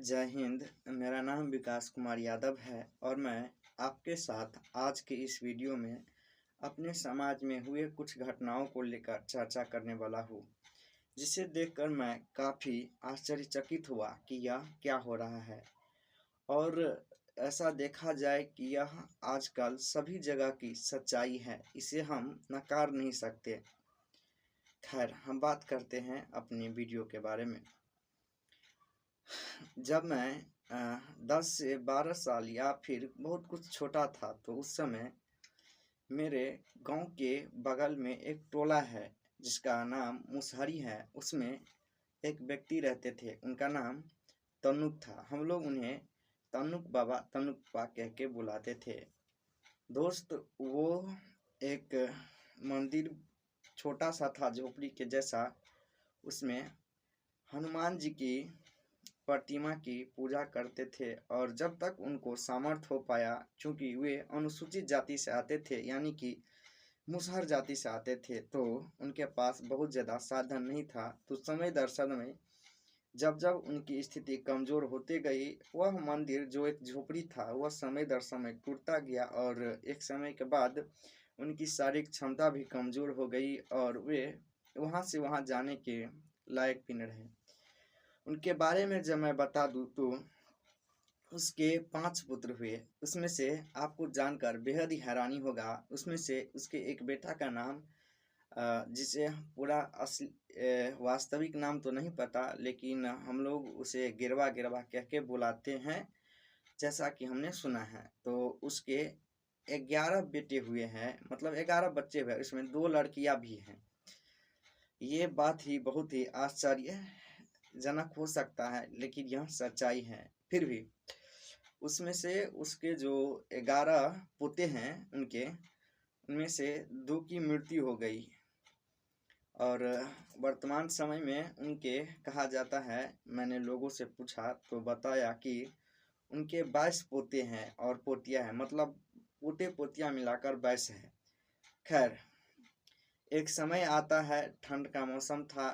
जय हिंद। मेरा नाम विकास कुमार यादव है और मैं आपके साथ आज के इस वीडियो में अपने समाज में हुए कुछ घटनाओं को लेकर चर्चा करने वाला हूँ, जिसे देखकर मैं काफ़ी आश्चर्यचकित हुआ कि यह क्या हो रहा है। और ऐसा देखा जाए कि यह आजकल सभी जगह की सच्चाई है, इसे हम नकार नहीं सकते। खैर, हम बात करते हैं अपने वीडियो के बारे में। जब मैं 10 से 12 साल या फिर बहुत कुछ छोटा था, तो उस समय मेरे गांव के बगल में एक टोला है जिसका नाम मुसहरी है। उसमें एक व्यक्ति रहते थे, उनका नाम तनुक था। हम लोग उन्हें तनुक बाबा, तनुक पा कह के बुलाते थे। दोस्त, वो एक मंदिर छोटा सा था, झोपड़ी के जैसा। उसमें हनुमान जी की प्रतिमा की पूजा करते थे और जब तक उनको सामर्थ्य हो पाया, क्योंकि वे अनुसूचित जाति से आते थे, यानी कि मुसहर जाति से आते थे, तो उनके पास बहुत ज़्यादा साधन नहीं था। तो समय दर समय जब जब उनकी स्थिति कमज़ोर होते गई, वह मंदिर जो एक झोपड़ी था वह समय दर समय टूटता गया और एक समय के बाद उनकी शारीरिक क्षमता भी कमज़ोर हो गई और वे वहाँ से वहाँ जाने के लायक भी न रहे। उनके बारे में जब मैं बता दूं तो उसके 5 पुत्र हुए। उसमें से आपको जानकर बेहद ही हैरानी होगा, उसमें से उसके एक बेटा का नाम जिसे पूरा वास्तविक नाम तो नहीं पता, लेकिन हम लोग उसे गिरवा गिरवा कह के बुलाते हैं, जैसा कि हमने सुना है। तो उसके 11 बेटे हुए हैं, मतलब 11 बच्चे हुए, इसमें 2 लड़कियां भी हैं। ये बात ही बहुत ही आश्चर्यजनक हो सकता है, लेकिन यह सच्चाई है। फिर भी उसमें से उसके जो 11 पोते हैं, उनमें से 2 की मृत्यु हो गई और वर्तमान समय में उनके कहा जाता है, मैंने लोगों से पूछा तो बताया कि उनके 22 पोते हैं और पोतियां हैं, मतलब पोते पोतियां मिलाकर 22 है। खैर, एक समय आता है, ठंड का मौसम था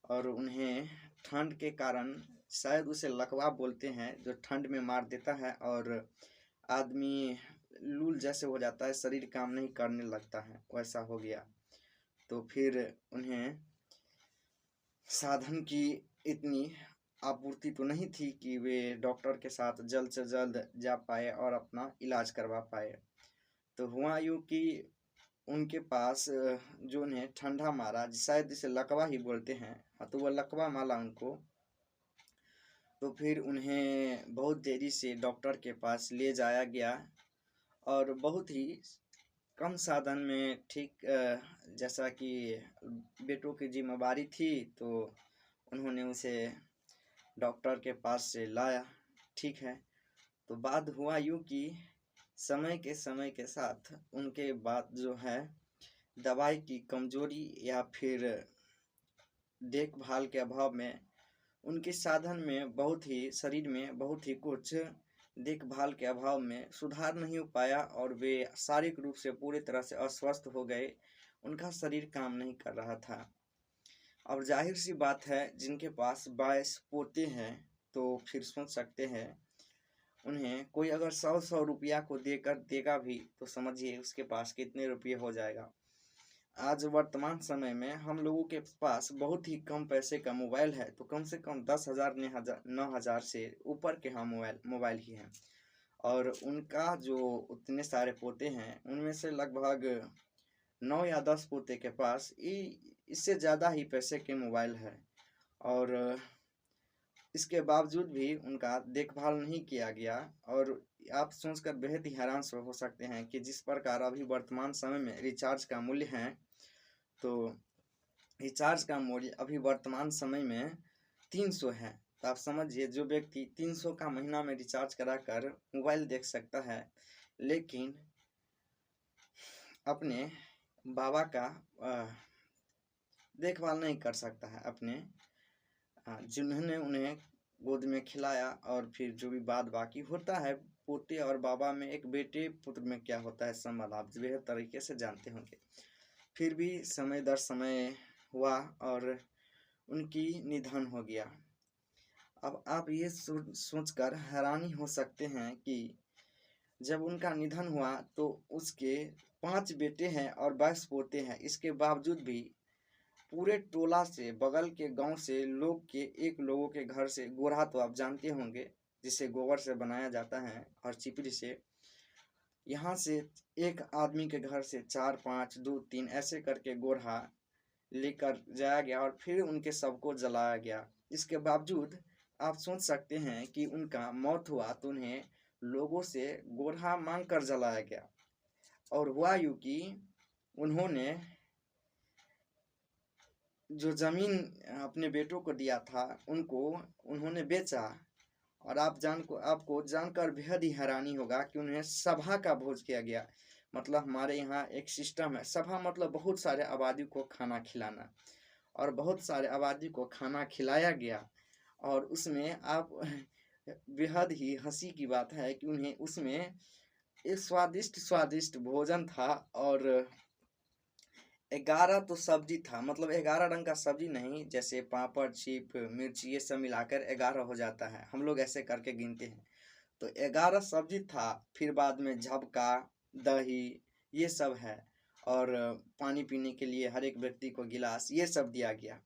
और उन्हें ठंड के कारण, शायद उसे लकवा बोलते हैं, जो ठंड में मार देता है और आदमी लूल जैसे हो जाता है, शरीर काम नहीं करने लगता है, वैसा हो गया। तो फिर उन्हें साधन की इतनी आपूर्ति तो नहीं थी कि वे डॉक्टर के साथ जल्द से जल्द जा पाए और अपना इलाज करवा पाए। तो हुआ यूँ कि उनके पास जो उन्हें ठंडा मारा, शायद इसे लकवा ही बोलते हैं, हाँ, तो वह लकवा माला उनको। तो फिर उन्हें बहुत देरी से डॉक्टर के पास ले जाया गया और बहुत ही कम साधन में ठीक, जैसा कि बेटों की जिम्मेवारी थी, तो उन्होंने उसे डॉक्टर के पास से लाया। ठीक है, तो बात हुआ यूँ कि समय के साथ उनके बाद जो है दवाई की कमजोरी या फिर देखभाल के अभाव में उनके साधन में बहुत ही, शरीर में बहुत ही कुछ देखभाल के अभाव में सुधार नहीं हो पाया और वे शारीरिक रूप से पूरी तरह से अस्वस्थ हो गए। उनका शरीर काम नहीं कर रहा था। अब जाहिर सी बात है, जिनके पास 22 पोते हैं, तो फिर सोच सकते हैं, उन्हें कोई अगर 100 रुपया को देगा भी तो समझिए उसके पास कितने रुपये हो जाएगा। आज वर्तमान समय में हम लोगों के पास बहुत ही कम पैसे का मोबाइल है, तो कम से कम 10,000 9,000 से ऊपर के हम मोबाइल ही हैं। और उनका जो उतने सारे पोते हैं, उनमें से लगभग 9 या 10 पोते के पास इससे ज़्यादा ही पैसे के मोबाइल है और इसके बावजूद भी उनका देखभाल नहीं किया गया। और आप सोचकर बेहद ही हैरान हो सकते हैं कि जिस प्रकार अभी वर्तमान समय में रिचार्ज का मूल्य है, तो रिचार्ज का मूल्य अभी वर्तमान समय में 300 है। तो आप समझिए, जो व्यक्ति 300 का महीना में रिचार्ज कराकर मोबाइल देख सकता है, लेकिन अपने बाबा का देखभाल नहीं कर सकता है, अपने जिन्होंने उन्हें गोद में खिलाया। और फिर जो भी बात बाकी होता है पोते और बाबा में, एक बेटे पुत्र में क्या होता है संबंध, आप बेहद तरीके से जानते होंगे। फिर भी समय दर समय हुआ और उनकी निधन हो गया। अब आप ये सोचकर हैरानी हो सकते हैं कि जब उनका निधन हुआ तो उसके 5 बेटे हैं और 22 पोते हैं। इसके बावजूद भी पूरे टोला से, बगल के गांव से लोग के एक लोगों के घर से गोरहा, तो आप जानते होंगे, जिसे गोबर से बनाया जाता है और चिपड़ी से, यहाँ से एक आदमी के घर से 4 5 2 3 ऐसे करके गोरहा लेकर जाया गया और फिर उनके शव को जलाया गया। इसके बावजूद आप सोच सकते हैं कि उनका मौत हुआ तो उन्हें लोगों से गोरहा मांग कर जलाया गया। और हुआ यूं कि उन्होंने जो जमीन अपने बेटों को दिया था उनको उन्होंने बेचा। और आपको जानकर बेहद ही हैरानी होगा कि उन्हें सभा का भोज किया गया। मतलब हमारे यहाँ एक सिस्टम है, सभा मतलब बहुत सारे आबादी को खाना खिलाना, और बहुत सारे आबादी को खाना खिलाया गया। और उसमें आप बेहद ही हंसी की बात है कि उन्हें उसमें एक स्वादिष्ट स्वादिष्ट भोजन था। और 11 तो सब्जी था, मतलब 11 रंग का सब्जी नहीं, जैसे पापड़, छिप, मिर्ची, ये सब मिलाकर 11 हो जाता है, हम लोग ऐसे करके गिनते हैं। तो 11 सब्जी था, फिर बाद में झबका, दही, ये सब है। और पानी पीने के लिए हर एक व्यक्ति को गिलास, ये सब दिया गया।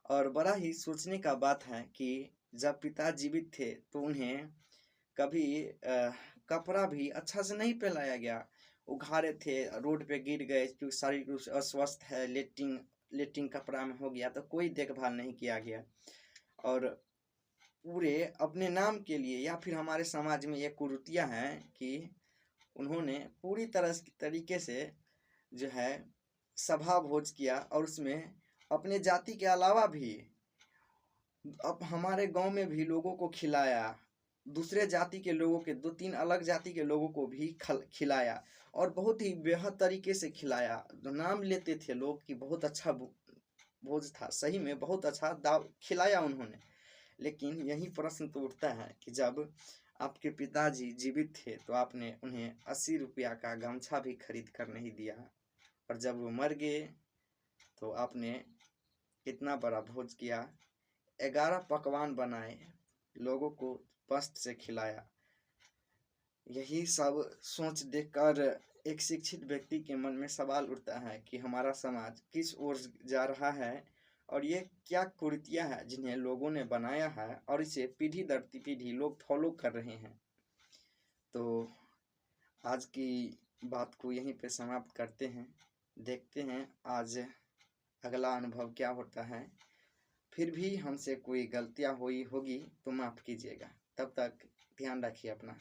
और बड़ा ही सोचने का बात है कि जब पिता जीवित थे तो उन्हें कभी कपड़ा भी अच्छा से नहीं पहनाया गया। उघारे थे, रोड पे गिर गए क्योंकि शारीरिक रूप से अस्वस्थ है, लेटिंग कपड़ा में हो गया, तो कोई देखभाल नहीं किया गया। और पूरे अपने नाम के लिए, या फिर हमारे समाज में ये कुरीतियाँ हैं कि उन्होंने पूरी तरीके से जो है सभा भोज किया, और उसमें अपने जाति के अलावा भी अब हमारे गांव में भी लोगों को खिलाया, दूसरे जाति के लोगों के 2 3 अलग जाति के लोगों को भी खिलाया, और बहुत ही बेहद तरीके से खिलाया। जो नाम लेते थे लोग कि बहुत अच्छा भोज था, सही में बहुत अच्छा दाव खिलाया उन्होंने। लेकिन यही प्रश्न तो उठता है कि जब आपके पिताजी जीवित थे तो आपने उन्हें 80 रुपया का गमछा भी खरीद कर नहीं दिया, और जब वो मर गए तो आपने कितना बड़ा भोज किया, 11 पकवान बनाए, लोगों को मस्त से खिलाया। यही सब सोच देखकर एक शिक्षित व्यक्ति के मन में सवाल उठता है कि हमारा समाज किस ओर जा रहा है, और ये क्या कुरीतियां हैं जिन्हें लोगों ने बनाया है और इसे पीढ़ी दर पीढ़ी लोग फॉलो कर रहे हैं। तो आज की बात को यहीं पे समाप्त करते हैं, देखते हैं आज अगला अनुभव क्या होता है। फिर भी हमसे कोई गलतियां हुई होगी तो माफ़ कीजिएगा। तब तक ध्यान रखिए अपना।